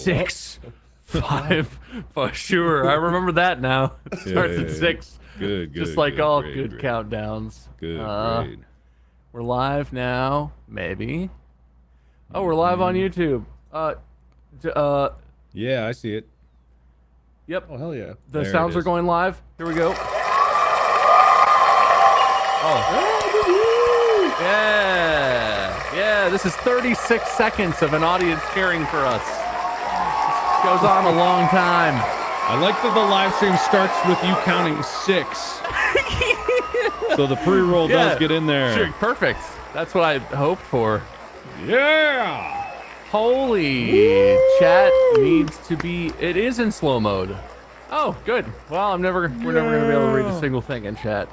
6, 5, for sure. I remember that now. It starts at 6. Good. Just like good, all great, good great. countdowns. Good, great. We're live now, maybe. Oh, we're live on YouTube. Yeah, I see it. Yep. Oh, hell yeah. The There it sounds are is. going live. Here we go. Oh. Yeah. This is 36 seconds of an audience cheering for us. This goes on a long time. I like that the live stream starts with you counting 6. So the pre-roll does get in there. Sure, perfect. That's what I hoped for. Yeah! Holy chat needs to be. It is in slow mode. Oh, good. Well, we're never gonna be able to read a single thing in chat.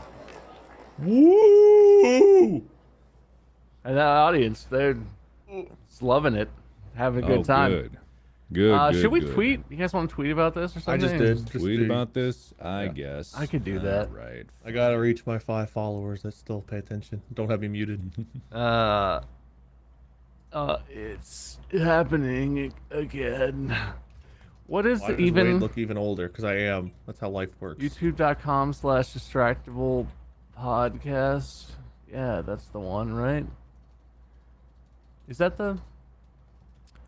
Woo! And that audience, they're just loving it, having a good time. Good. Should we good. tweet? You guys want to tweet about this or something? I just did. Tweet about this? I guess. I could do that. Right. I gotta reach my 5 followers that still pay attention. Don't have me muted. It's happening again. What is Why does even? Wade look even older? Because I am. That's how life works. YouTube.com/Distractible podcast. Yeah, that's the one, right? Is that the?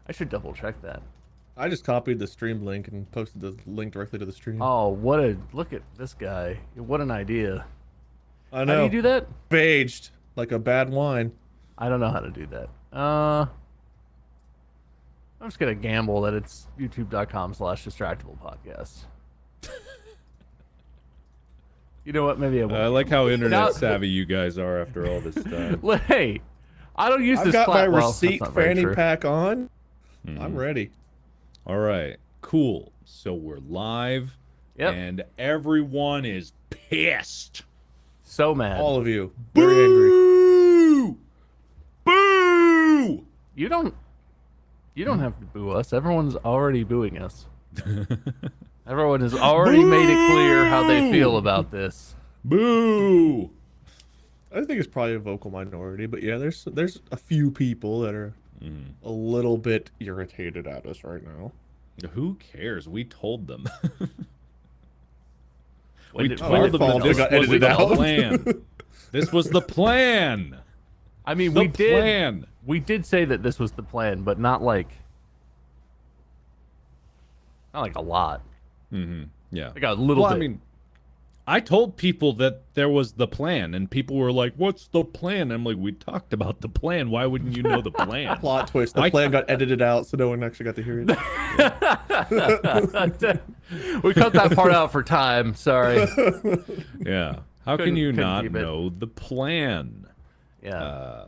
I should double check that. I just copied the stream link and posted the link directly to the stream. Oh, look at this guy. What an idea. I know. How do you do that? Aged like a bad wine. I don't know how to do that. I'm just gonna gamble that it's youtube.com/Distractible podcast. You know what? Maybe I won't. I like how internet savvy you guys are after all this time. Hey, I don't use I've this got my well, receipt that's not very fanny true. pack on. I'm ready. All right, cool. So we're live, and everyone is pissed. So mad. All of you. Very angry. Boo! Boo! You don't have to boo us. Everyone's already booing us. Everyone has already made it clear how they feel about this. Boo! I think it's probably a vocal minority, but yeah, there's a few people that are a little bit irritated at us right now. Who cares? We told them. When we did- told them that this got was edited the out. plan. This was the plan. I mean, The plan. we did say that this was the plan, but not like a lot. Yeah. Like a little bit. I mean, I told people that there was the plan, and people were like, "What's the plan?" I'm like, "We talked about the plan. Why wouldn't you know the plan?" Plot twist. The plan got edited out, so no one actually got to hear it. We cut that part out for time. Sorry. Yeah. How can Couldn't- you couldn't not keep it. know the plan? Yeah.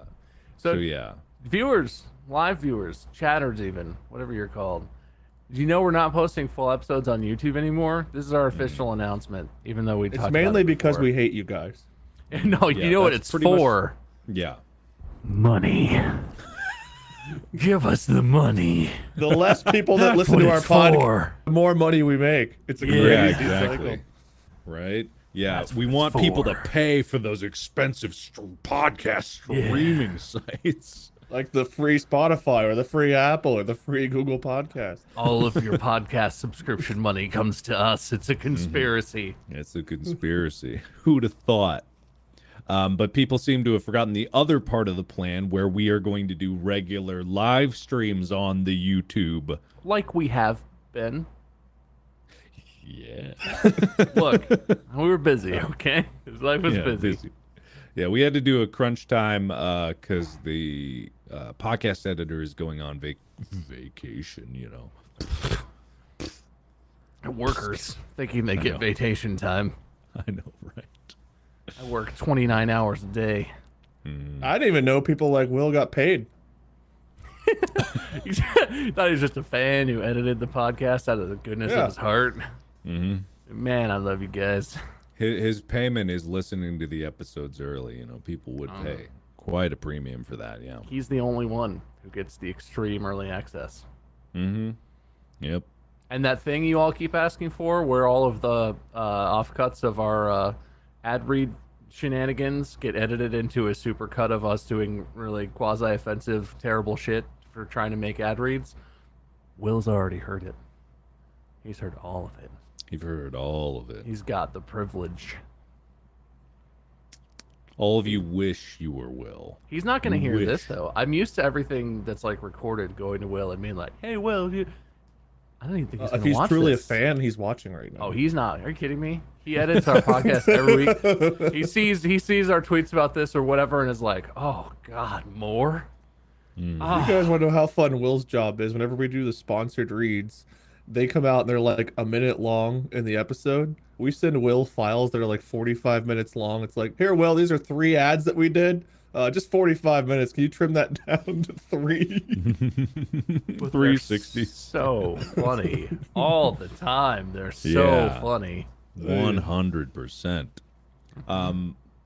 So yeah. Viewers, live viewers, chatters even, whatever you're called. Do you know we're not posting full episodes on YouTube anymore? This is our official announcement, even though we talked It's about mainly it because before. we hate you guys. No, Yeah, you know what that's it's pretty much- for. Yeah. Money. Give us the money. The less people that listen to our podcast, the more money we make. It's a crazy Yeah, exactly. cycle. Right? Yeah, That's we what want it's people to for. pay for those expensive podcast streaming sites. Like the free Spotify or the free Apple or the free Google Podcast. All of your podcast subscription money comes to us. It's a conspiracy. It's a conspiracy. Who'd have thought? But people seem to have forgotten the other part of the plan where we are going to do regular live streams on the YouTube. Like we have been. Yeah. Look, we were busy, okay? Life was busy. Yeah, we had to do a crunch time because the podcast editor is going on vacation, you know. Workers thinking they get know. vacation time. I know, right? I work 29 hours a day. I didn't even know people like Will got paid. Thought he was just a fan who edited the podcast out of the goodness of his heart. Man, I love you guys. His payment is listening to the episodes early. You know, people would pay quite a premium for that. Yeah. He's the only one who gets the extreme early access. Yep. And that thing you all keep asking for, where all of the offcuts of our ad read shenanigans get edited into a super cut of us doing really quasi-offensive, terrible shit for trying to make ad reads. Will's already heard it. He's heard all of it. You've heard all of it. He's got the privilege. All of you wish you were Will. He's not going to hear Wish. this, though. I'm used to everything that's like recorded going to Will and being like, hey, Will, I don't even think he's going If to he's watch truly this. a fan, he's watching right now. Oh, he's not. Are you kidding me? He edits our podcast every week. He sees our tweets about this or whatever and is like, oh, God, more? You guys want to know how fun Will's job is? Whenever we do the sponsored reads, they come out and they're like a minute long in the episode. We send Will files that are like 45 minutes long. It's like, here, Will, these are 3 ads that we did. Just 45 minutes. Can you trim that down to 3? 360. So funny. All the time. They're so Yeah. funny. 100%.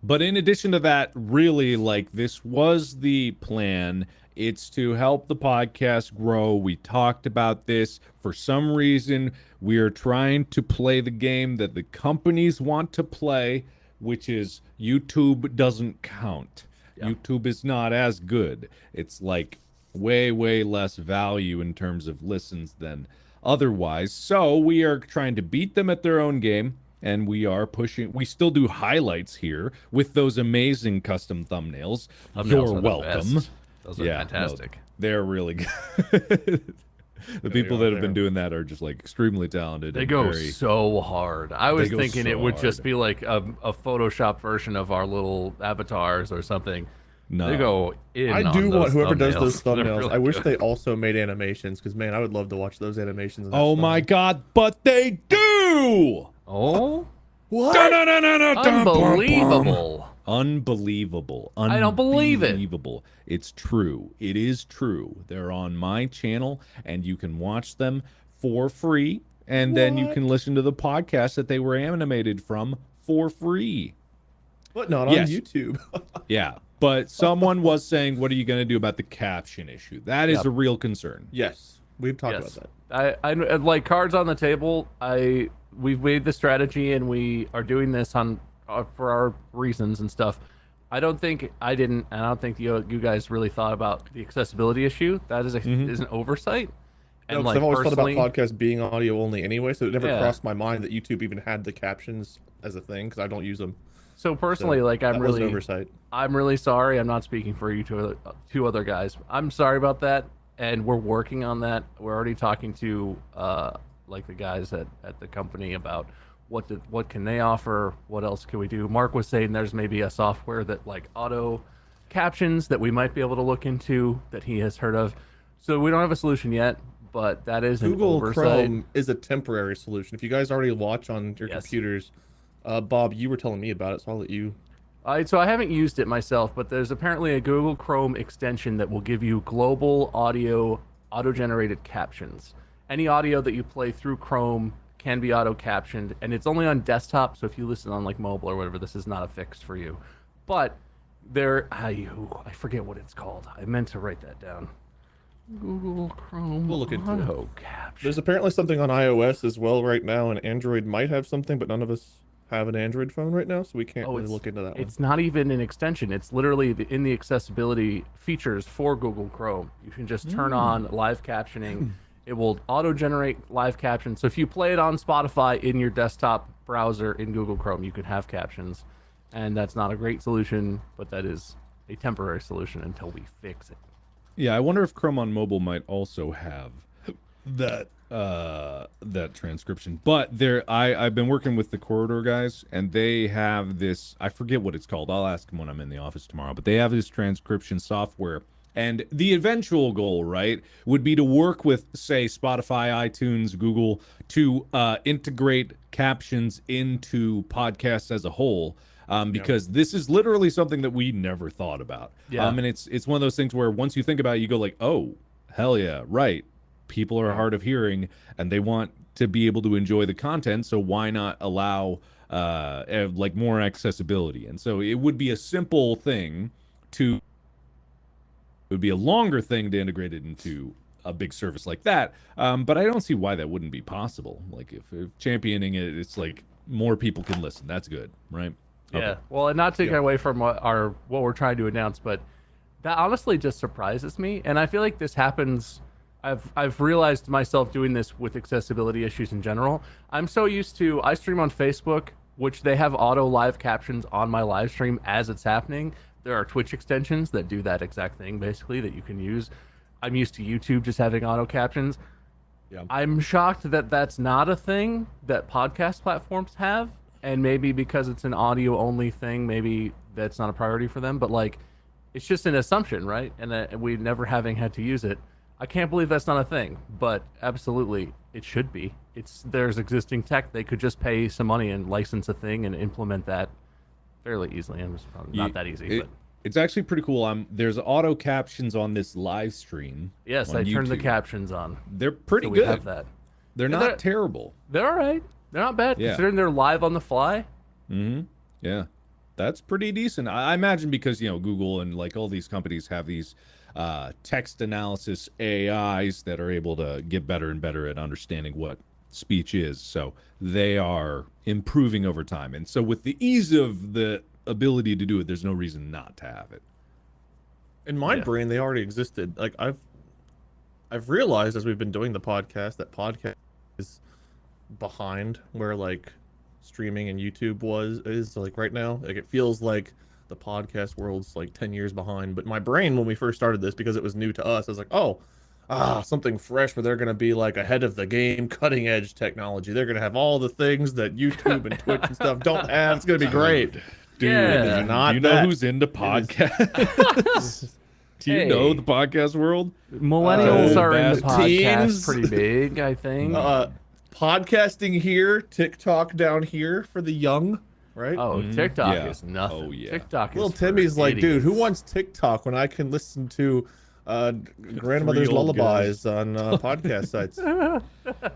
But in addition to that, really, like, this was the plan. It's to help the podcast grow. We talked about this. For some reason, we are trying to play the game that the companies want to play, which is YouTube doesn't count. Yeah. YouTube is not as good. It's like way, way less value in terms of listens than otherwise. So we are trying to beat them at their own game. And we are pushing. We still do highlights here with those amazing custom thumbnails. Thumbnails You're are the welcome. best. Those are Yeah, fantastic. no, they're really good. The people that have been doing that are just like extremely talented. They and go very, so hard. I was go thinking so it would just hard. be like a Photoshop version of our little avatars or something. No. They go in. I on do those want whoever does those They're thumbnails. really I wish good. they also made animations because, man, I would love to watch those animations. in that Oh my style. God! But they do. Oh, What? unbelievable! Unbelievable. I don't believe it. Unbelievable. It's true. It is true. They're on my channel, and you can watch them for free. And then you What? can listen to the podcast that they were animated from for free. But not Yes. on YouTube. Yeah. But someone was saying, what are you going to do about the caption issue? That is Yep. a real concern. Yes, we've talked Yes. about that. I like cards on the table. We've made the strategy and we are doing this on for our reasons and stuff. I don't think you guys really thought about the accessibility issue. That is is an oversight. No, And 'cause like I've always thought personally, about podcasts being audio only anyway, so it never Yeah. crossed my mind that YouTube even had the captions as a thing because I don't use them. so personally, So like that was an oversight. I'm really sorry. I'm not speaking for you two other guys. I'm sorry about that, and we're working on that. We're already talking to like the guys at the company about what can they offer, what else can we do. Mark was saying there's maybe a software that like auto captions that we might be able to look into that he has heard of. So we don't have a solution yet, but that is an Google oversight. Chrome is a temporary solution. If you guys already watch on your Yes. computers, Bob, you were telling me about it, so I'll let you. So I haven't used it myself, but there's apparently a Google Chrome extension that will give you global audio auto-generated captions. Any audio that you play through Chrome can be auto-captioned, and it's only on desktop, so if you listen on like mobile or whatever, this is not a fix for you. But I forget what it's called. I meant to write that down. Google Chrome We'll look into it. auto-caption. There's apparently something on iOS as well right now, and Android might have something, but none of us have an Android phone right now, so we can't really look into that one. It's not even an extension. It's literally in the accessibility features for Google Chrome. You can just turn on live captioning. It will auto-generate live captions. So if you play it on Spotify in your desktop browser in Google Chrome, you can have captions. And that's not a great solution, but that is a temporary solution until we fix it. Yeah, I wonder if Chrome on mobile might also have that that transcription. But I've been working with the Corridor guys, and they have this, I forget what it's called. I'll ask them when I'm in the office tomorrow. But they have this transcription software. And the eventual goal, right, would be to work with, say, Spotify, iTunes, Google, to integrate captions into podcasts as a whole. Because this is literally something that we never thought about. Yeah. And it's one of those things where once you think about it, you go like, oh, hell yeah, right. People are hard of hearing and they want to be able to enjoy the content. So why not allow like more accessibility? And so it would be a simple thing it would be a longer thing to integrate it into a big service like that. But I don't see why that wouldn't be possible. Like if championing it, it's like more people can listen. That's good, right? Yeah. Okay. Well, and not taking away from what we're trying to announce, but that honestly just surprises me. And I feel like this happens I've realized myself doing this with accessibility issues in general. I'm so used to I stream on Facebook, which they have auto live captions on my live stream as it's happening. There are Twitch extensions that do that exact thing basically that you can use. I'm used to YouTube just having auto captions. Yeah. I'm shocked that that's not a thing that podcast platforms have, and maybe because it's an audio only thing, maybe that's not a priority for them, but like it's just an assumption, right? And we never having had to use it. I can't believe that's not a thing, but absolutely it should be. There's existing tech. They could just pay some money and license a thing and implement that fairly easily. And it's probably not that easy, but it's actually pretty cool. There's auto captions on this live stream. yes, on I turned the YouTube. captions on. They're pretty So we good. have that. They're Yeah, not terrible. They're all right. They're not bad Yeah. considering they're live on the fly. Mm-hmm. Yeah, that's pretty decent. I imagine because Google and like all these companies have these text analysis AIs that are able to get better and better at understanding what speech is. So they are improving over time. And so with the ease of the ability to do it, there's no reason not to have it. In my Yeah. brain, they already existed. Like I've realized as we've been doing the podcast that podcast is behind where like streaming and YouTube is like right now. Like it feels like the podcast world's like 10 years behind. But my brain, when we first started this, because it was new to us, I was like, something fresh where they're gonna be like ahead of the game, cutting edge technology. They're gonna have all the things that YouTube and Twitch and stuff don't have. It's gonna be great. Dude, Yeah. Not do you know that. who's into podcasts? Do you know Hey. the podcast world? Millennials Oh, are into bad podcasts teens. pretty big, I think. Podcasting here, TikTok down here for the young, right? Oh, Mhm. TikTok Yeah. is nothing. Oh, yeah. TikTok is Little for Timmy's like, dude, who idiots. wants TikTok when I can listen to grandmother's 3 old lullabies on podcast sites?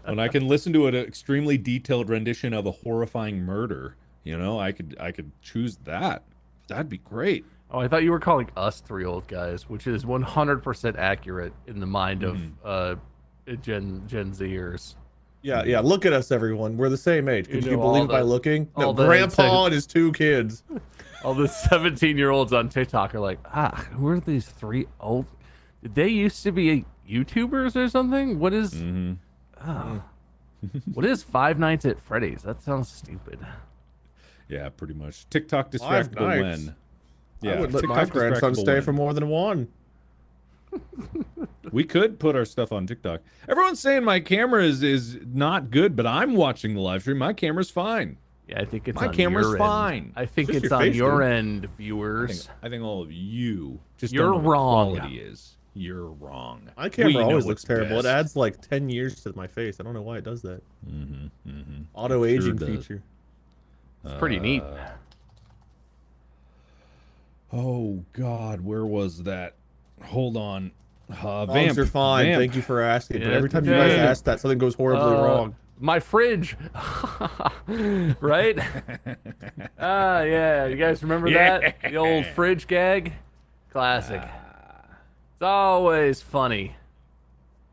When I can listen to an extremely detailed rendition of a horrifying murder, I could choose that. That'd be great. Oh, I thought you were calling us 3 old guys, which is 100% accurate in the mind of Gen Zers. Yeah. Look at us, everyone. We're the same age. Could You you know, believe all it by the- looking? No, all the Grandpa and his 2 kids. All the 17-year-olds on TikTok are like, who are these 3 old? Did they used to be YouTubers or something? What is? What is 5 Nights at Freddy's? That sounds stupid. Yeah, pretty much. TikTok Five distractible nights. when. I would let my TikTok grandson distractible stay when. for more than 1. We could put our stuff on TikTok. Everyone's saying my camera is not good, but I'm watching the live stream. My camera's fine. Yeah, I think it's My on camera's your fine. End. I think Just it's your on face, your dude. end, viewers. I think all of you just You're don't know what wrong. quality is. You're wrong. My We camera know always what's looks terrible. best. It adds like 10 years to my face. I don't know why it does that. Mm-hmm. Auto aging does. feature. It's pretty neat. Oh God, where was that? Hold on. Vamps Vamp. are fine. Vamp. Thank you for asking. But Yeah, every time you guys yeah. ask that, something goes horribly wrong. My fridge, right? Yeah. You guys remember that? The old fridge gag? Classic. It's always funny.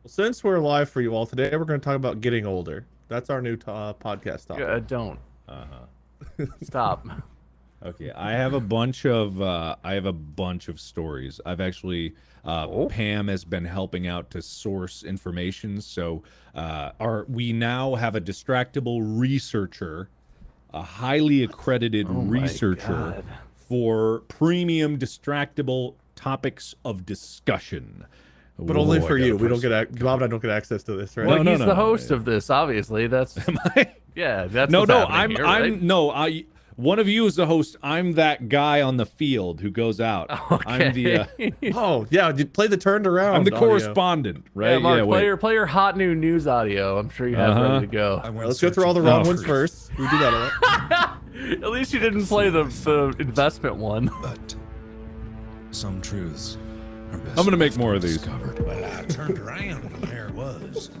Well, since we're live for you all today, we're going to talk about getting older. That's our new podcast topic. Don't. Stop. Okay, I have a bunch of stories. I've actually Pam has been helping out to source information. So we now have a distractible researcher, a highly accredited Oh my researcher God. for premium distractible topics of discussion. But only Whoa, I for got you. a We don't person. get Bob and I don't get access to this, right? Well, No, he's no, the no, host yeah. of this, obviously. That's yeah. That's No, what's no, happening here, right? One of you is the host. I'm that guy on the field who goes out. I'm the Oh, yeah. You play the turned around. I'm the audio. correspondent, right? Yeah, Mark, wait. play your hot new news audio. I'm sure you have ready to go. All right, let's go through all the wrong ones first. We do that a lot. At least you didn't play the investment one. But some truths are best I'm gonna make left more of these. undiscovered. Well, I turned around and there it was.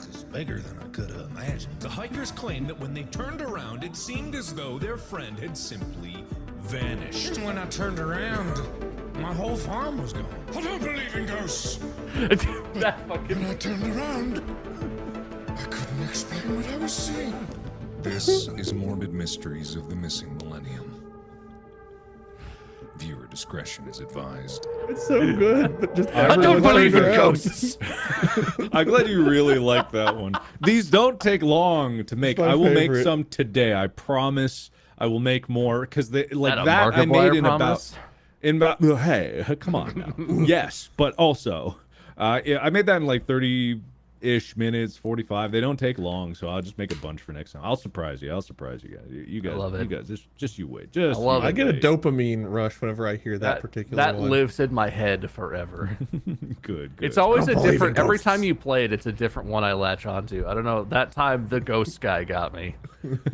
It's bigger than I could have imagined. The hikers claim that when they turned around, it seemed as though their friend had simply vanished. When I turned around, my whole farm was gone. I don't believe in ghosts. That fucking. When I turned around, I couldn't explain what I was seeing. This is Morbid Mysteries of the Missing Millennium. Viewer discretion is advised. It's so good, but just I don't everyone's believe in around. ghosts. I'm glad you really like that one. These don't take long to make. my I will make favorite. some today. I promise. I will make more because they like That a that I Markiplier made in promise? about hey, come on now. Yes, but also yeah, I made that in like 30-ish minutes, 45. They don't take long, so I'll just make a bunch for next time. I'll surprise you. I'll surprise you guys. You guys, love it. you guys, just you wait. Just I love you I get a wait. dopamine rush whenever I hear that particular that one. lives in my head forever. Good. It's always a believe in different. Every ghosts. time you play it, it's a different one I latch onto. I don't know. That time the ghost guy got me.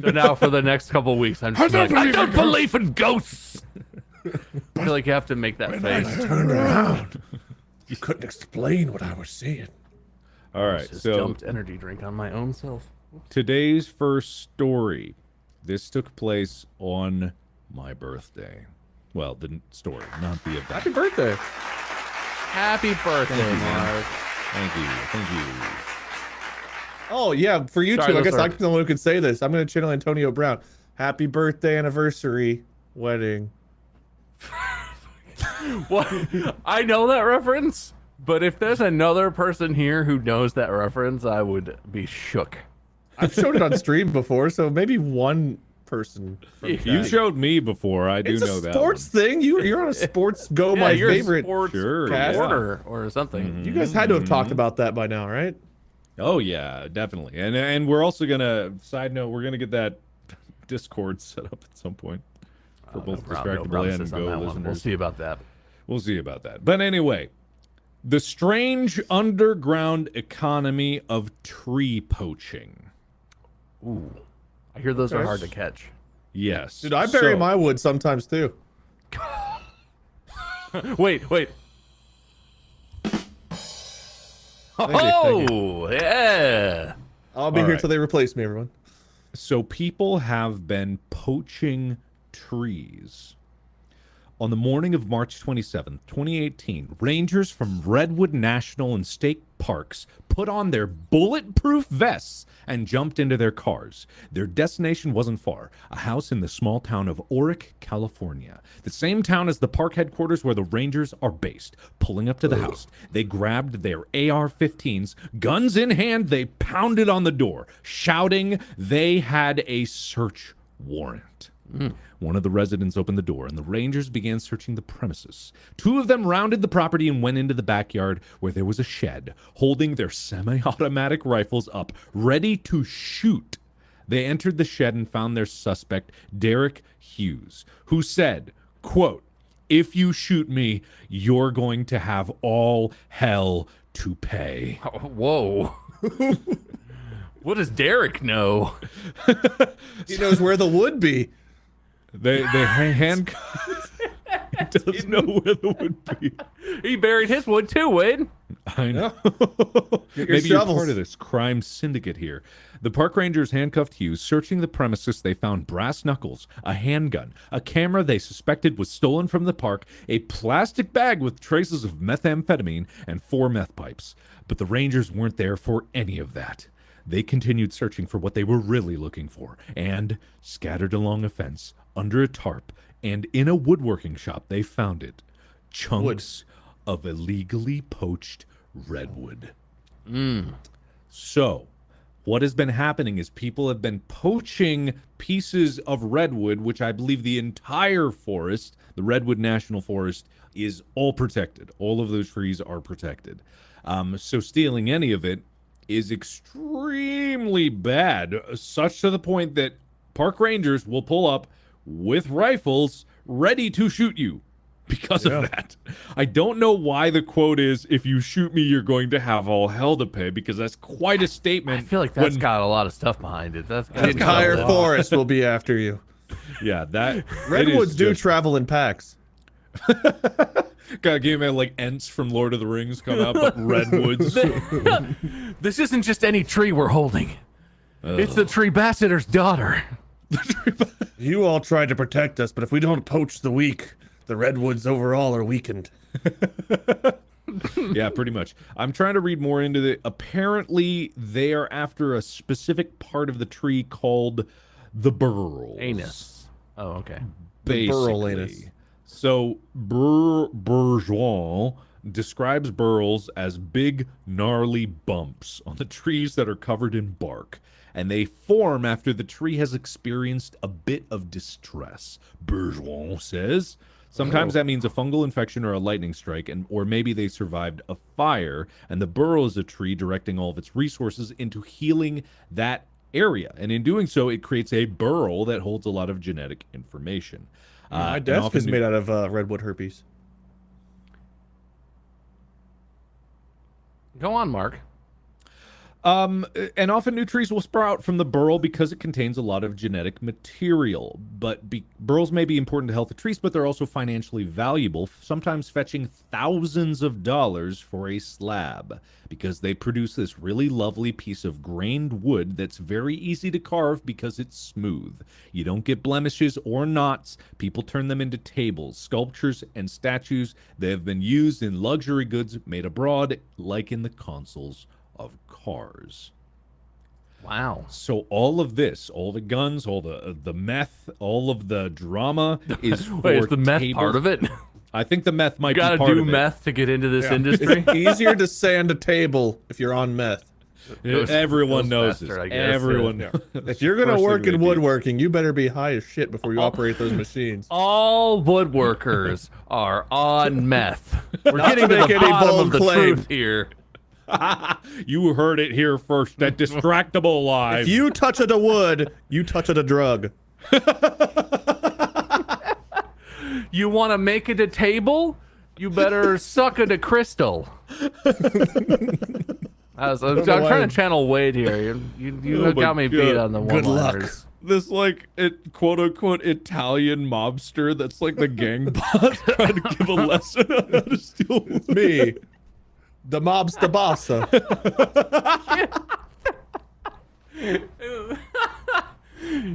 So now for the next couple weeks, I'm just like, I don't believe in ghosts. I feel like you have to make that face. Turned around. You couldn't explain what I was seeing. All right. Just So dumped energy drink on my own self. today's first story. This took place on my birthday. Well, the story, not the event. Happy birthday. Happy birthday, you, man. Mark. Thank you. Thank you. Oh yeah, for you Sorry, two, I guess those are- I'm the one who could say this. I'm gonna channel Antonio Brown. Happy birthday, anniversary, wedding. What? I know that reference, but if there's another person here who knows that reference, I would be shook. I've showed it on stream before, so maybe one person. From You chat. You showed me before. I do It's know a that. sports thing. You're on a sports go. Yeah, My you're favorite. a sports Sure, cast. yeah. reporter or something. You guys had to have talked about that by now, right? Oh yeah, definitely. And we're also gonna side note. We're gonna get that Discord set up at some point for both Distractible and promises on Go that one. listeners. We'll see about that. We'll see about that. But anyway, the strange underground economy of tree poaching. Ooh, I hear those are Okay. hard to catch. Yes. Dude, I bury So- my wood sometimes too. Wait. Thank you. Oh, yeah. I'll be All here right. till they replace me, everyone. So people have been poaching trees. On the morning of March 27, 2018, rangers from Redwood National and State Parks put on their bulletproof vests and jumped into their cars. Their destination wasn't far, a house in the small town of Oric, California, the same town as the park headquarters where the rangers are based. Pulling up to the house, they grabbed their AR-15s, guns in hand, they pounded on the door, shouting they had a search warrant. One of the residents opened the door, and the rangers began searching the premises. Two of them rounded the property and went into the backyard, where there was a shed, holding their semi-automatic rifles up, ready to shoot. They entered the shed and found their suspect, Derek Hughes, who said, quote, "If you shoot me, you're going to have all hell to pay." Oh, whoa. What does Derek know? He knows where the wood be. They handcuffed. He does know where the would be. He buried his wood too, Wade. I know. Get your Maybe you're shovels. part of this crime syndicate here. The park rangers handcuffed Hughes. Searching the premises, they found brass knuckles, a handgun, a camera they suspected was stolen from the park, a plastic bag with traces of methamphetamine, and 4 meth pipes. But the rangers weren't there for any of that. They continued searching for what they were really looking for, and scattered along a fence, under a tarp, and in a woodworking shop, they found it. Chunks of illegally poached redwood. So, what has been happening is people have been poaching pieces of redwood, which I believe the entire forest, the Redwood National Forest, is all protected. All of those trees are protected. So stealing any of it is extremely bad, such to the point that park rangers will pull up with rifles ready to shoot you because of that. I don't know why the quote is, "If you shoot me, you're going to have all hell to pay," because that's quite a statement. I feel like that's when- got a lot of stuff behind it. That's The entire forest will be after you. Yeah, that Redwoods do just, travel in packs. got a game of like Ents from Lord of the Rings come out, but redwoods. This isn't just any tree we're holding. It's the tree ambassador's daughter. You all tried to protect us, but if we don't poach the weak, the redwoods overall are weakened. Yeah, pretty much. I'm trying to read more into it. Apparently, they are after a specific part of the tree called the burls. Anus. Oh, okay. The burl Basically. anus. So Bourgeois describes burls as big, gnarly bumps on the trees that are covered in bark, and they form after the tree has experienced a bit of distress. Bourgeois says. Sometimes that means a fungal infection or a lightning strike, or maybe they survived a fire, and the burl is a tree directing all of its resources into healing that area. And in doing so, it creates a burl that holds a lot of genetic information. My And desk often is made out of redwood herpes. Go on, Mark. And often new trees will sprout from the burl because it contains a lot of genetic material. But burls may be important to health of trees, but they're also financially valuable, sometimes fetching thousands of dollars for a slab, because they produce this really lovely piece of grained wood that's very easy to carve because it's smooth. You don't get blemishes or knots. People turn them into tables, sculptures, and statues. They have been used in luxury goods made abroad, like in the consoles of cars. Wow. So all of this, all the guns, all the meth, all of the drama is for Wait, is the meth tables. part of it? I think the meth might You be gotta part do of it. meth to get into this industry. It's easier to sand a table if you're on meth. Everyone goes knows faster, this. I guess. Everyone knows. If you're gonna First work thing in they do. woodworking, you better be high as shit before you operate those machines. All woodworkers are on meth. We're getting to make the any bottom bold of the claim. truth here. You heard it here first at Distractible Live. If you touch it a wood, you touch it a drug. You want to make it a table? You better suck it a crystal. I'm trying to channel Wade here. You Oh got my me beat God. on the Good luck. one-liners. This like quote unquote Italian mobster that's like the gang boss trying to give a lesson on how to steal. Me, the mob's the boss. I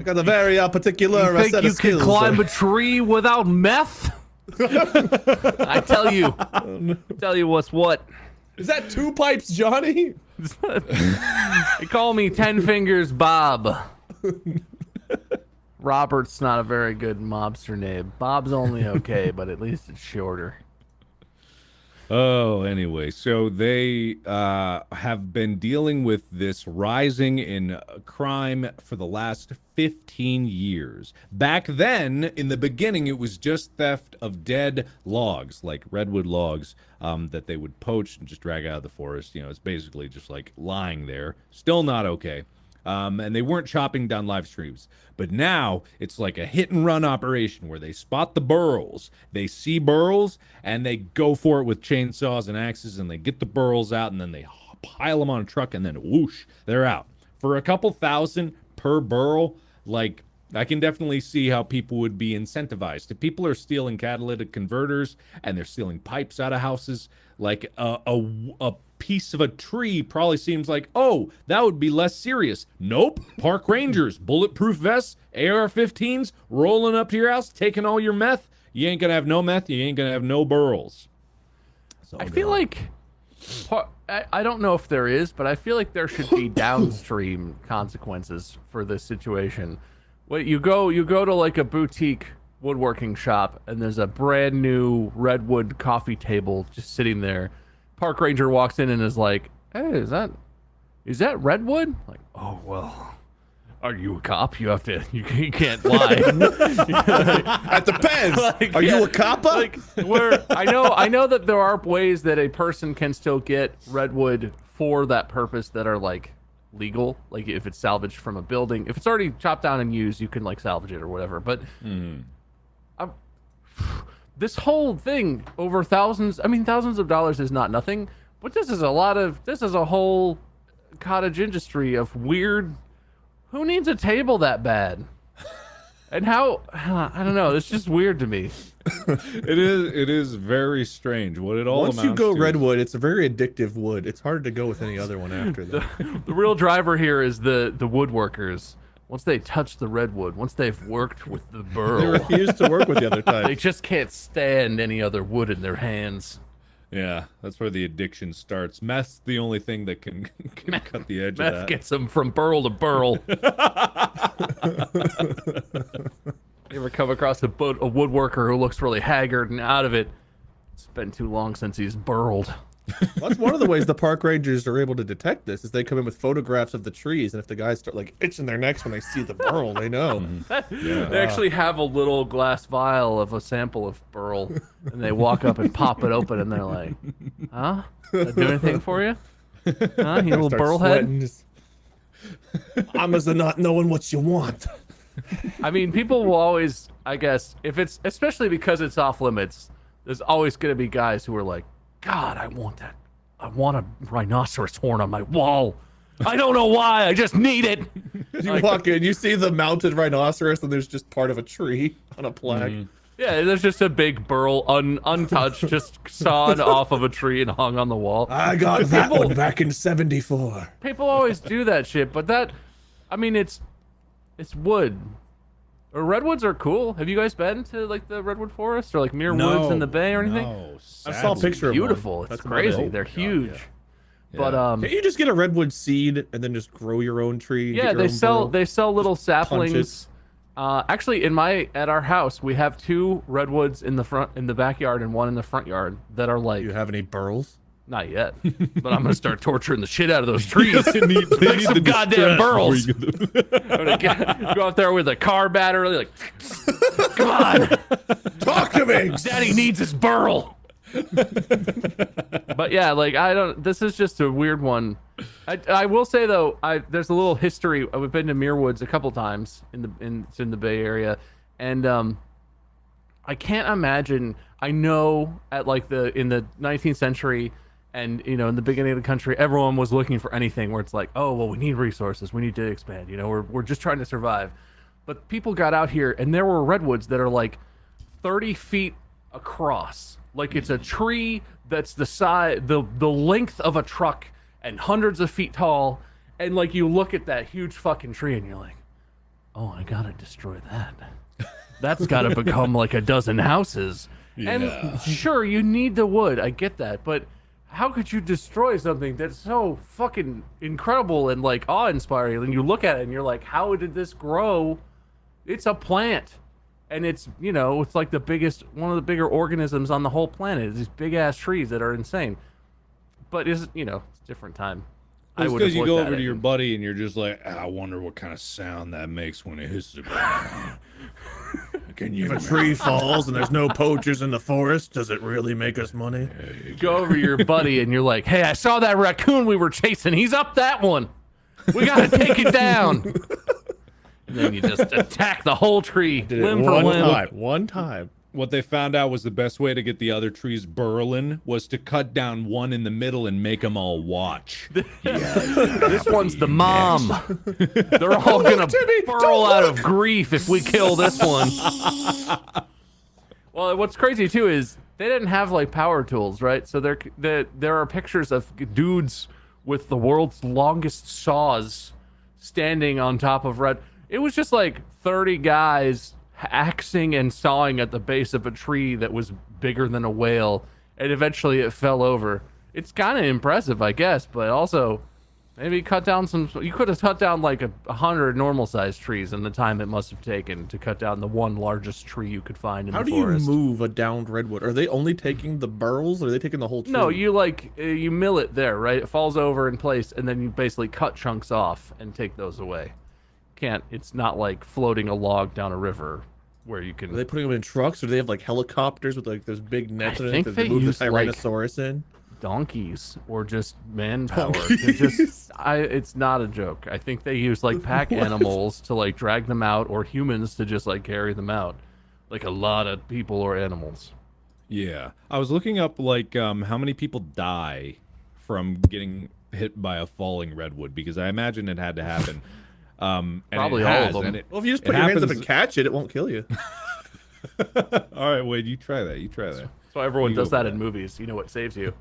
got a very particular You think set you of can skills. climb a tree without meth? I tell you what's what. Is that two pipes, Johnny? They call me Ten Fingers Bob. Robert's not a very good mobster name. Bob's only okay, but at least it's shorter. Oh, anyway, so they have been dealing with this rising in crime for the last 15 years. Back then, in the beginning, it was just theft of dead logs, like redwood logs, that they would poach and just drag out of the forest. You know, it's basically just like lying there. Still not okay. And they weren't chopping down live streams. But now it's like a hit and run operation where they spot the burls, they see burls, and they go for it with chainsaws and axes, and they get the burls out, and then they pile them on a truck, and then whoosh, they're out. For a couple thousand per burl, like, I can definitely see how people would be incentivized. If people are stealing catalytic converters and they're stealing pipes out of houses, like a piece of a tree probably seems like, oh, that would be less serious. Nope. Park rangers, bulletproof vests, AR-15s, rolling up to your house, taking all your meth. You ain't gonna have no meth. You ain't gonna have no burls. So I feel like I don't know if there is, but I feel like there should be downstream consequences for this situation. Wait, you go to like a boutique woodworking shop, and there's a brand new redwood coffee table just sitting there. Park ranger walks in and is like, "Hey, is that redwood?" Like, "Oh well, are you a cop? You have to. You can't lie." That depends. Are you a copper? Like, I know that there are ways that a person can still get redwood for that purpose that are like legal. Like if it's salvaged from a building, if it's already chopped down and used, you can like salvage it or whatever. But this whole thing over thousands of dollars is not nothing, but this is a whole cottage industry of weird. Who needs a table that bad? And how, I don't know, it's just weird to me. it is very strange what it all Once amounts you go to. redwood, it's a very addictive wood. It's hard to go with any other one after that. The real driver here is the woodworkers. Once they touch the redwood, once they've worked with the They burl, refuse to work with the other they types. just can't stand any other wood in their hands. Yeah, that's where the addiction starts. Meth's the only thing that can cut the edge of Meth that. gets them from burl to burl. You ever come across a woodworker who looks really haggard and out of it? It's been too long since he's burled. That's one of the ways the park rangers are able to detect this, is they come in with photographs of the trees, and if the guys start like itching their necks when they see the burl, they know. They actually have a little glass vial of a sample of burl, and they walk up and pop it open, and they're like, "Huh? Did I do anything for you? Huh? You little Start burl sweating, head?" just, I'm as the not knowing what you want. I mean, people will always, I guess, if it's especially because it's off limits, there's always going to be guys who are like, God, I want that. I want a rhinoceros horn on my wall. I don't know why. I just need it. You walk in, you see the mounted rhinoceros, and there's just part of a tree on a plaque. Yeah, there's just a big burl, untouched, just sawed off of a tree and hung on the wall. I got that one back in '74. People always do that shit, but that, I mean, it's wood. Or redwoods are cool. Have you guys been to like the redwood forest or like Muir Woods in the Bay or anything? No, I saw a picture of Beautiful. one. It's That's crazy. amazing. They're huge. Yeah. But Can't you just get a redwood seed and then just grow your own tree? and yeah, get your they own sell burl? they sell little punch saplings. Actually, at our house, we have 2 redwoods in the backyard and one in the front yard that are like Do you have any burls? not yet, but I'm gonna start torturing the shit out of those trees. They need some the goddamn distract burls. before you get I'm gonna go out there with a car battery, like, come on, Talk to me. Daddy needs his burl. But yeah, like this is just a weird one. I will say though, there's a little history. We've been to Muir Woods a couple times in the Bay Area, and I can't imagine. I know in the 19th century, and in the beginning of the country, everyone was looking for anything where it's like, oh well, we need resources, we need to expand. We're just trying to survive. But people got out here, and there were redwoods that are like 30 feet across. Like it's a tree that's the size, the length of a truck, and hundreds of feet tall. And like you look at that huge fucking tree, and you're like, oh, I gotta destroy that. That's gotta become like a dozen houses. And sure, you need the wood. I get that, but how could you destroy something that's so fucking incredible and like awe-inspiring? And you look at it, and you're like, how did this grow? It's a plant. And it's, it's like one of the bigger organisms on the whole planet. These big ass trees that are insane. But it's a different time. It's because you go over to your buddy and you're just like, I wonder what kind of sound that makes when it hits the ground. Can you If a tree falls and there's no poachers in the forest, does it really make us money? go over to your buddy and you're like, hey, I saw that raccoon we were chasing. He's up that one. We gotta take it down. And then you just attack the whole tree, limb for limb. One time. What they found out was the best way to get the other trees burling was to cut down one in the middle and make them all watch. This one's the mom. They're all gonna burl out of grief if we kill this one. Well, what's crazy too is they didn't have like power tools, right? So there are pictures of dudes with the world's longest saws standing on top of red. It was just like 30 guys axing and sawing at the base of a tree that was bigger than a whale, and eventually it fell over. It's kind of impressive, I guess, but also maybe cut down you could have cut down like 100 normal sized trees in the time it must have taken to cut down the one largest tree you could find in How the do forest. you move a downed redwood? Are they only taking the burls, or are they taking the whole tree? No, you mill it there, right? It falls over in place, and then you basically cut chunks off and take those away. It's not like floating a log down a river where you can. Are they putting them in trucks, or do they have like helicopters with like those big nets in it think that they they move the use, Tyrannosaurus in? donkeys or just manpower. It's not a joke. I think they use like pack animals to like drag them out, or humans to just like carry them out, like a lot of people or animals. Yeah, I was looking up like how many people die from getting hit by a falling redwood, because I imagine it had to happen. And Probably it all has, of them. and it- Well, if you just it put your hands up happens- and catch it, it won't kill you. All right, Wade, you try that. You try that. So everyone You does go that with in that. movies. You know what saves you?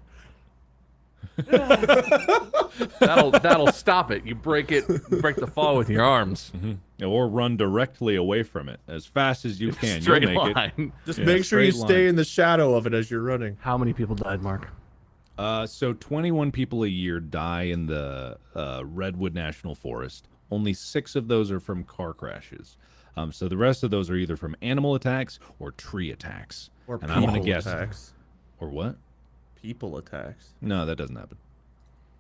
that'll stop it. You break the fall with your arms. Or run directly away from it as fast as you can. Straight You'll make line. Just Yeah, make sure you straight stay line. in the shadow of it as you're running. How many people died, Mark? it. So 21 people a year die in the Redwood National Forest. Only 6 of those are from car crashes. So the rest of those are either from animal attacks or tree attacks. Or And I'm gonna people guess attacks. or what? People attacks. No, that doesn't happen.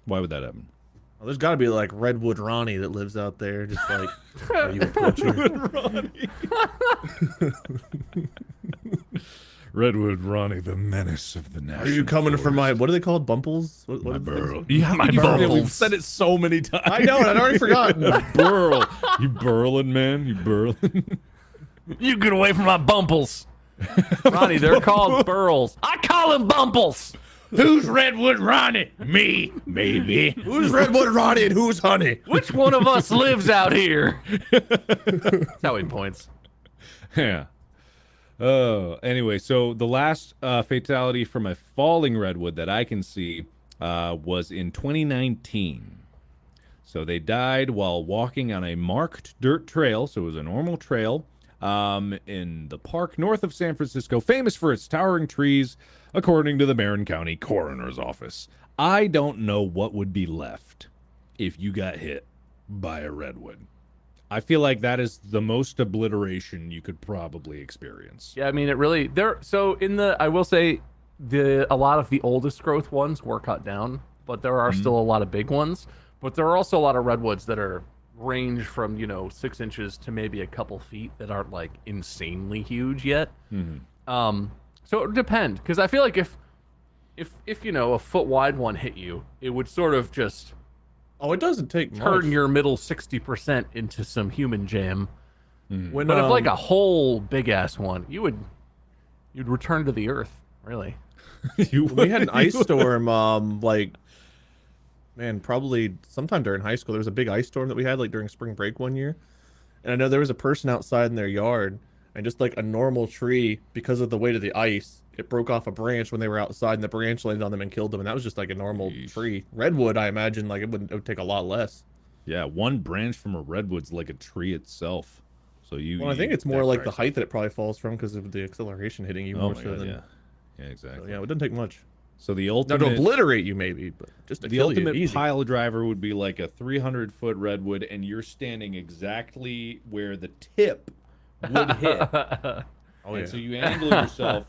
Why would that happen? Well, there's got to be like Redwood Ronnie that lives out there, just like, are you a poacher? Redwood Ronnie, the menace of the national. Are you coming for my? What are they called? Bumples? What my are they- burl? Yeah, My We've burls. said it so many times. I know, and I'd already forgotten. Burl. You burling, man. You burling. You get away from my bumples. Ronnie, they're called burls. I call them bumples. Who's Redwood Ronnie? Me, maybe. Who's Redwood Ronnie and who's Honey? Which one of us lives out here? That's how he points. Yeah. Oh, anyway, so the last fatality from a falling redwood that I can see was in 2019. So they died while walking on a marked dirt trail. So it was a normal trail in the park north of San Francisco, famous for its towering trees, according to the Marin County Coroner's Office. I don't know what would be left if you got hit by a redwood. I feel like that is the most obliteration you could probably experience. Yeah, I mean, it really so in the I will say a lot of the oldest growth ones were cut down, but there are still a lot of big ones. But there are also a lot of redwoods that are range from 6 inches to maybe a couple feet that aren't like insanely huge yet. So it would depend, because I feel like if a foot wide one hit you, it would sort of just Oh, it doesn't take much. turn your middle 60% into some human jam. When, But if like a whole big ass one, you'd return to the earth, really. we had an ice storm, probably sometime during high school. There was a big ice storm that we had like during spring break one year. And I know there was a person outside in their yard, and just like a normal tree, because of the weight of the ice, it broke off a branch when they were outside, and the branch landed on them and killed them. And that was just like a normal tree. Redwood, I imagine, like it would take a lot less. Yeah, one branch from a redwood's like a tree itself. So Well, I think it's more like the height that it probably falls from because of the acceleration hitting you Oh more my so God, than. yeah. Yeah, exactly. So, yeah, it doesn't take much. So the Now ultimate to obliterate you maybe, but just to the kill you ultimate easy. pile driver would be like a 300-foot redwood, and you're standing exactly where the tip would hit. Oh, And yeah. so you angle yourself,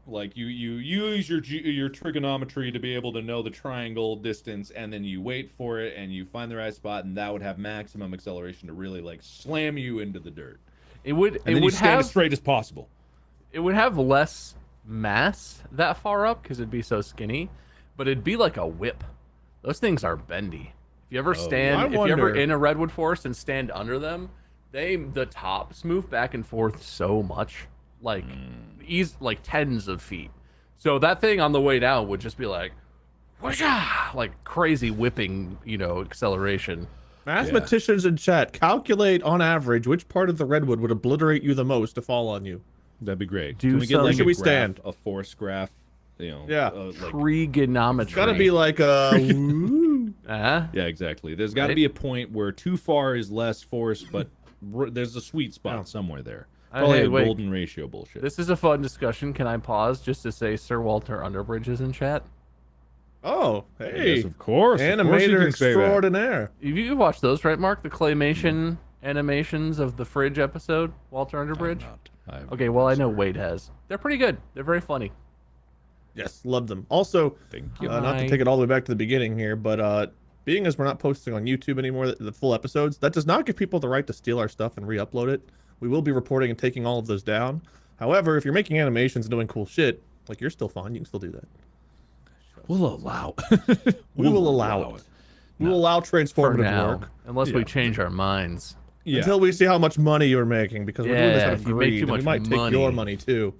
like you use your trigonometry to be able to know the triangle distance, and then you wait for it, and you find the right spot, and that would have maximum acceleration to really like slam you into the dirt. It would And then you stand as straight as possible. it would have less mass that far up because it'd be so skinny, but it'd be like a whip. Those things are bendy. If you ever stand, I if you're ever wonder- in a redwood forest and stand under them, the tops move back and forth so much, like like tens of feet. So that thing on the way down would just be like, whoosha, like crazy whipping, acceleration. Mathematicians in chat, calculate on average which part of the redwood would obliterate you the most to fall on you. That'd be great. Do Can we get some- like Should a we graph, stand? a force graph? Yeah. Like, Trigonometry. It's gotta be like Uh-huh. yeah, exactly. There's got to Right. be a point where too far is less force, but there's a sweet spot somewhere there. Hey, Probably a wait. golden ratio bullshit. This is a fun discussion. Can I pause just to say Sir Walter Underbridge is in chat? Oh, hey. Yes, of course. Of course you Animator can say that. extraordinaire. You watched those, right, Mark? The claymation animations of the fridge episode, Walter Underbridge? I have Okay, not, well, I know sir. Wade has. They're pretty good. They're very funny. Yes, love them. Also, Thank you. not to take it all the way back to the beginning here, but being as we're not posting on YouTube anymore, the full episodes, that does not give people the right to steal our stuff and re-upload it. We will be reporting and taking all of those down. However, if you're making animations and doing cool shit, like you're still fine, you can still do that. We'll allow. We will allow it. We will allow For transformative now. work Unless we Yeah. change our minds. Yeah. until we see how much money you're making, because we're doing this Yeah, out of if you make greed. too and we much might take money. your money too.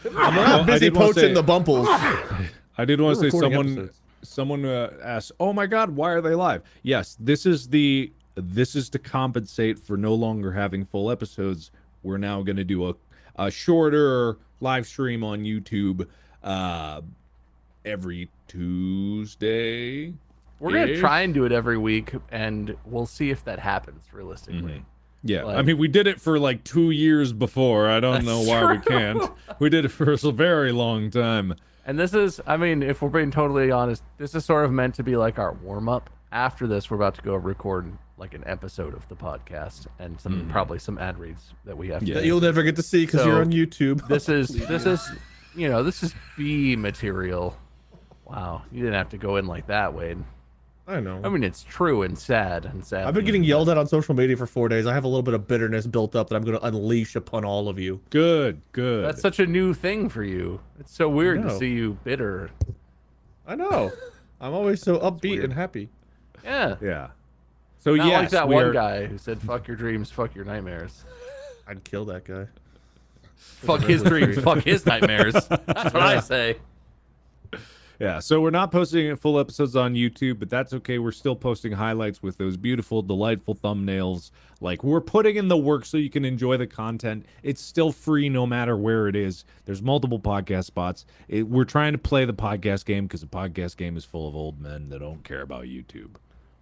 I'm Well, not I busy did wanna poaching say- the bumples. I did want to We're say recording someone episodes. someone asked, "Oh my God, why are they live?" Yes, this is to compensate for no longer having full episodes. We're now going to do a shorter live stream on YouTube every Tuesday. We're going to try and do it every week, and we'll see if that happens realistically. Yeah, I Like- mean, we did it for like 2 years before. I don't know That's why we true. can't. We did it for a very long time. And this is, I mean, if we're being totally honest, this is sort of meant to be like our warm-up after this, we're about to go record like an episode of the podcast and probably some ad reads that we have to That do. you'll never get to see because So, you're on YouTube. This is this is B material. Wow, you didn't have to go in like that, Wade. I know. I mean, it's true and sad and sad. I've been getting yelled at on social media for 4 days. I have a little bit of bitterness built up that I'm going to unleash upon all of you. Good, good. That's such a new thing for you. It's so weird to know. see you bitter. I know. I'm always so upbeat weird. and happy. Yeah. yeah. So Not yes, like that we one are- guy who said, "Fuck your dreams, fuck your nightmares." I'd kill that guy. Fuck his dreams, fuck his nightmares. That's what I say. Yeah, so we're not posting full episodes on YouTube, but that's okay. We're still posting highlights with those beautiful, delightful thumbnails. Like, we're putting in the work so you can enjoy the content. It's still free no matter where it is. There's multiple podcast spots. We're trying to play the podcast game because the podcast game is full of old men that don't care about YouTube.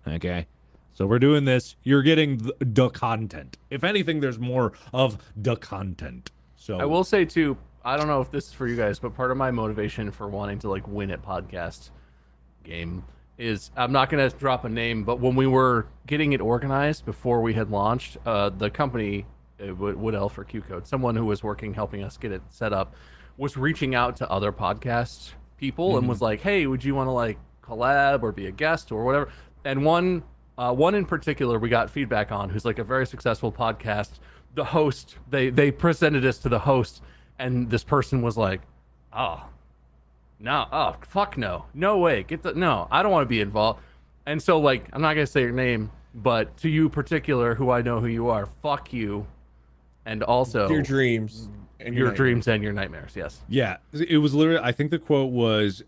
Okay? So we're doing this. You're getting the content. If anything, there's more of the content. So I will say too, I don't know if this is for you guys, but part of my motivation for wanting to like win at podcast game is I'm not gonna drop a name, but when we were getting it organized before we had launched, the company Wood Elf or Q Code, someone who was helping us get it set up, was reaching out to other podcast people and was like, "Hey, would you want to like collab or be a guest or whatever?" And one in particular we got feedback on, who's like a very successful podcast. The host, they presented us to the host. And this person was like, "Oh, no, oh, fuck no, no way, no, I don't want to be involved." And so, like, I'm not gonna say your name, but to you particular, who I know who you are, fuck you, and also Your dreams. And your nightmares. dreams and your nightmares. Yes. yeah, it was literally. I think the quote was.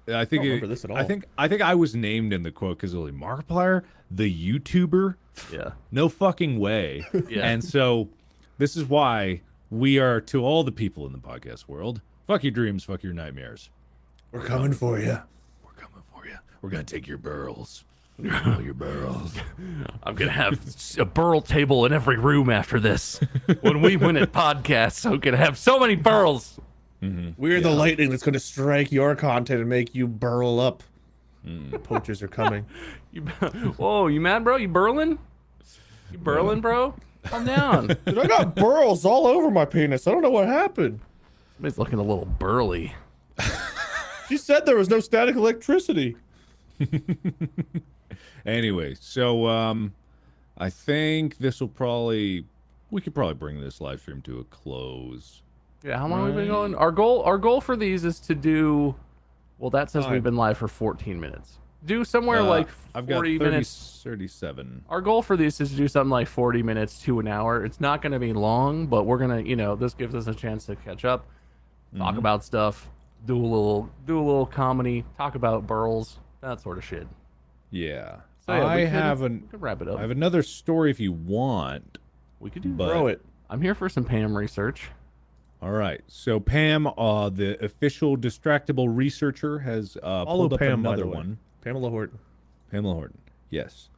I think remember this at all. I think I was named in the quote because it was like Markiplier, the YouTuber. Yeah. No fucking way. Yeah. And so, this is why we are to all the people in the podcast world. Fuck your dreams. Fuck your nightmares. We're coming for you. We're coming for you. We're gonna take your burls. All your burls. I'm gonna have a burl table in every room after this. When we win at podcasts, I'm gonna have so many burls. We're the lightning that's going to strike your content and make you burl up. Poachers are coming. Whoa, you mad, bro? You burling? You burling, bro? Calm down. Dude, I got burls all over my penis. I don't know what happened. Somebody's looking a little burly. She said there was no static electricity. Anyway, so I think we could probably bring this live stream to a close. Yeah, how long have we been going? Our goal for these is to do. Well, that says we've been live for 14 minutes. Do somewhere like 40 I've got 30, minutes. 37. Our goal for these is to do something like 40 minutes to an hour. It's not going to be long, but we're gonna, this gives us a chance to catch up, talk about stuff, do a little comedy, talk about burls, that sort of shit. Yeah. So, yeah, I we could wrap it up. I have another story if you want. We could do. But- Throw it. I'm here for some Pam research. All right. So Pam, the official Distractible researcher, has Follow pulled up Pam, by the another way. one. Pamela Horton. Pamela Horton. Yes.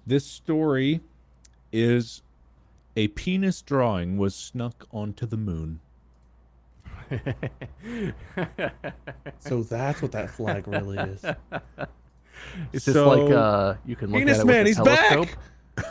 This story is a penis drawing was snuck onto the moon. So that's what that flag really is. It's just So- like you can look Penis at it Man, with a he's back! telescope.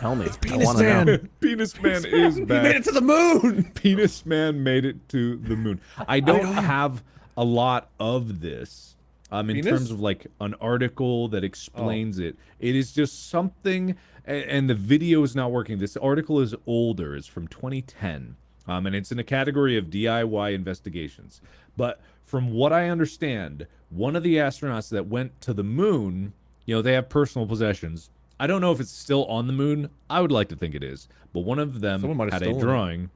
Tell me. I Penis want to know. Man. Penis Man is He back. made it to the moon. Penis Man made it to the moon. I don't have a lot of this in Penis? terms of like an article that explains it. It is just something, and the video is not working. This article is older. It's from 2010, and it's in a category of DIY investigations. But from what I understand, one of the astronauts that went to the moon, they have personal possessions. I don't know if it's still on the moon. I would like to think it is. But one of them Someone might have had a stolen it. drawing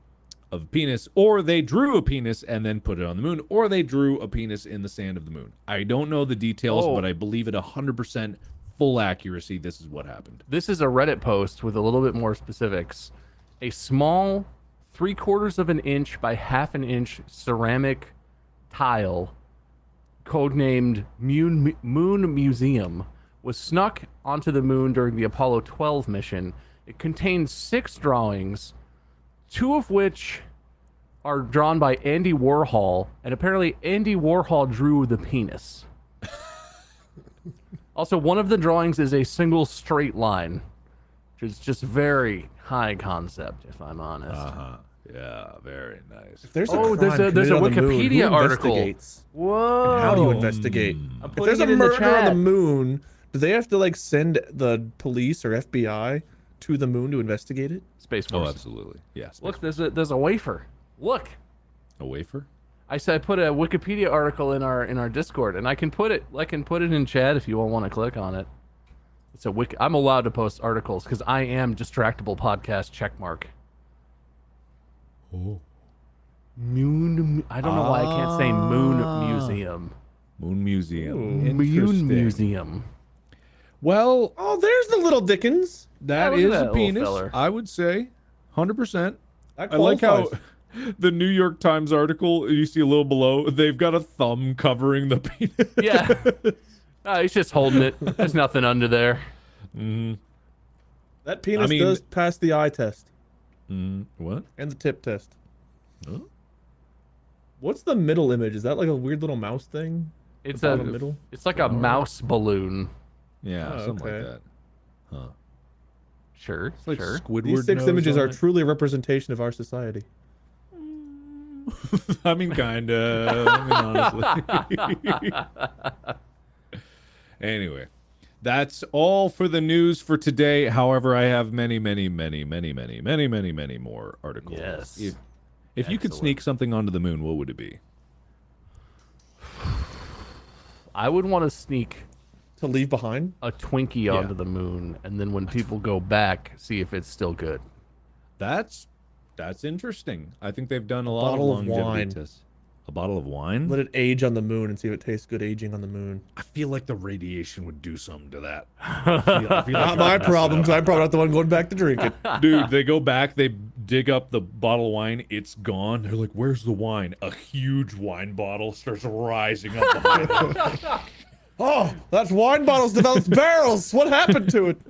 of a penis, or they drew a penis and then put it on the moon, or they drew a penis in the sand of the moon. I don't know the details, Oh. but I believe at 100% full accuracy, this is what happened. This is a Reddit post with a little bit more specifics. A small 3/4 of an inch by 1/2 an inch ceramic tile, codenamed Moon Museum, was snuck onto the moon during the Apollo 12 mission. It contains 6 drawings, 2 of which are drawn by Andy Warhol, and apparently Andy Warhol drew the penis. Also, one of the drawings is a single straight line, which is just very high concept, if I'm honest. Yeah, very nice. If there's a Oh, there's crime a committed on the moon, Wikipedia who article. investigates? Whoa! And how do you investigate? I'm If putting there's a it in the murder on the chat. moon, do they have to like send the police or FBI to the moon to investigate it? Space Oh, Force. absolutely. Yes. Look, there's a wafer. Look. A wafer? I said I put a Wikipedia article in our Discord, and I can put it in chat if you all want to click on it. It's a wiki. I'm allowed to post articles because I am Distractible Podcast checkmark. Oh. Moon. I don't know why I can't say Moon Museum. Moon Museum. Ooh. Moon Interesting. Museum. Well, Oh, there's the little Dickens. that look at is that a little penis. feller. I would say, 100%. That I like how qualifies. the New York Times article, you see a little below, they've got a thumb covering the penis. Yeah. He's just holding it. There's nothing under there. That penis mean- does pass the eye test What? and the tip test. Huh? What's the middle image? Is that like a weird little mouse thing? It's The a bottom middle? It's like a mouse balloon. Yeah, Oh, something okay. like that. Huh. Sure. It's like sure. Squidward These 6 nose images on are it. truly a representation of our society. I mean, kinda. I mean, honestly. Anyway, that's all for the news for today. However, I have many more articles. Yes. If you could Excellent. sneak something onto the moon, what would it be? I would want to sneak To leave behind? a Twinkie onto the moon, and then when people go back, see if it's still good. That's interesting. I think they've done a lot bottle of of longevity wine. tests. A bottle of wine? Let it age on the moon and see if it tastes good aging on the moon. I feel like the radiation would do something to that. Not my problem, because I'm probably not the one going back to drink it. Dude, they go back, they dig up the bottle of wine, it's gone. They're like, where's the wine? A huge wine bottle starts rising up behind them. Oh, that wine bottle's developed barrels. What happened to it?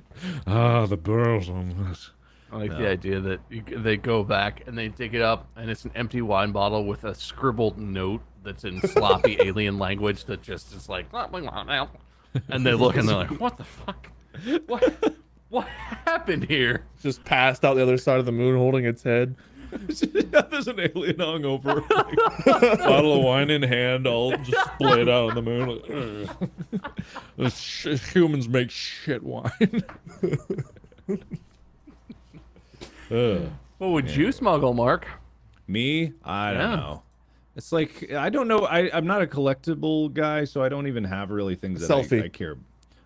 Ah, the barrels on this. I like the idea that they go back and they dig it up, and it's an empty wine bottle with a scribbled note that's in sloppy alien language that just is like, and they look and they're like, what the fuck? What happened here? Just passed out the other side of the moon holding its head. There's an alien hung over, like, bottle of wine in hand, all just splayed out on the moon. Like, humans make shit wine. What would you smuggle, Mark? Me? I don't Yeah. know. It's like, I don't know. I'm not a collectible guy, so I don't even have really things that Selfie. I care.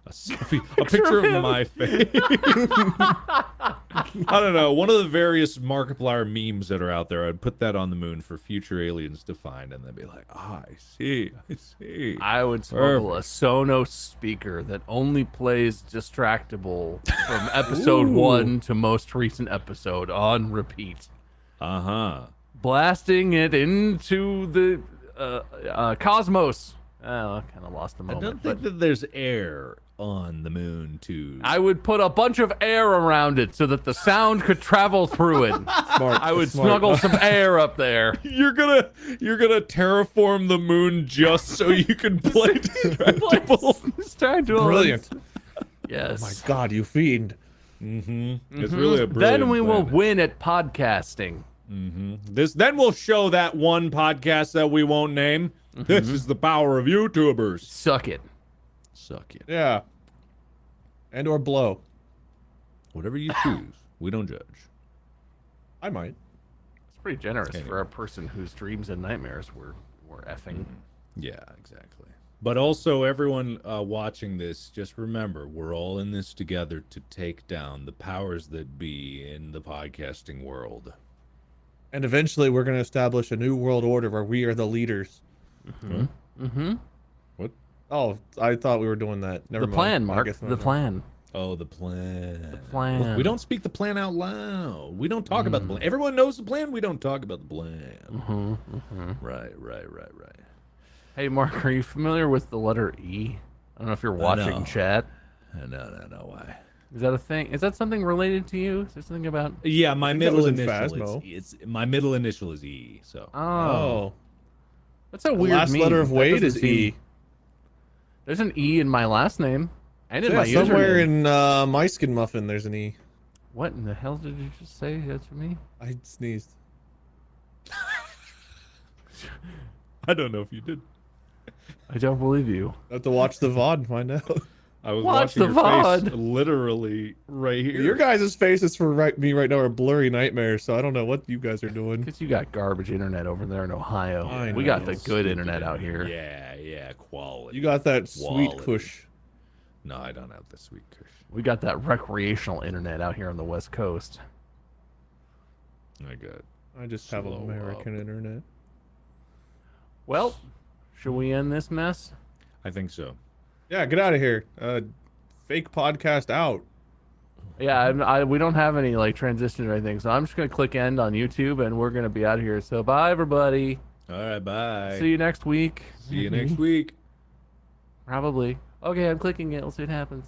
A selfie. A picture of my face. I don't know. One of the various Markiplier memes that are out there, I'd put that on the moon for future aliens to find, and they'd be like, I see. I would smuggle a Sonos speaker that only plays Distractible from episode 1 to most recent episode on repeat. Uh-huh. Blasting it into the cosmos. Oh, I kind of lost the I moment. don't think but that there's air on the moon to... I would put a bunch of air around it so that the sound could travel through it. Smart. I would Smart. smuggle some air up there. You're gonna terraform the moon just so you can play Distractible. Distractible. Brilliant. Yes. Oh my God, you fiend. It's really a brilliant Then we will plan. win at podcasting. Then we'll show that one podcast that we won't name. This is the power of YouTubers. Suck it. Suck it. Yeah. And or blow. Whatever you choose, we don't judge. I might. It's pretty generous Anyway. for a person whose dreams and nightmares were effing. Yeah, exactly. But also, everyone watching this, just remember, we're all in this together to take down the powers that be in the podcasting world. And eventually we're going to establish a new world order where we are the leaders. What? Oh, I thought we were doing that. Never The mind. plan, I Mark. guess The not. plan. Oh, the plan. Plan. Look, we don't speak the plan out loud. We don't talk about the plan. Everyone knows the plan. We don't talk about the plan. Right. Hey, Mark, are you familiar with the letter E? I don't know if you're watching no. chat. No. Why? Is that a thing? Is that something related to you? Is there something about? Yeah, my think that middle was in initial Phasmo. is my middle initial is E. So Oh. That's a The weird last meme. letter of That Wade doesn't is seem- E. There's an E in my last name. And in Yeah, my somewhere username. in my skin muffin, there's an E. What in the hell did you just say? That's for me? I sneezed. I don't know if you did. I don't believe you. I have to watch the VOD and find out. I was Watch watching the your face VOD. literally right here. Your guys' faces for me right now are blurry nightmares, so I don't know what you guys are doing. Because you got garbage internet over there in Ohio. I We got know. the good internet out here. Yeah, quality. You got that sweet Quality. kush. No, I don't have the sweet kush. We got that recreational internet out here on the West Coast. I got. I just have Slow American internet. Well, should we end this mess? I think so. Yeah, get out of here. Fake podcast out. Yeah, we don't have any like transition or anything, so I'm just gonna click end on YouTube and we're gonna be out of here. So bye everybody. All right, bye. See you next week. See you next week. Probably. Okay, I'm clicking it. We'll see what happens.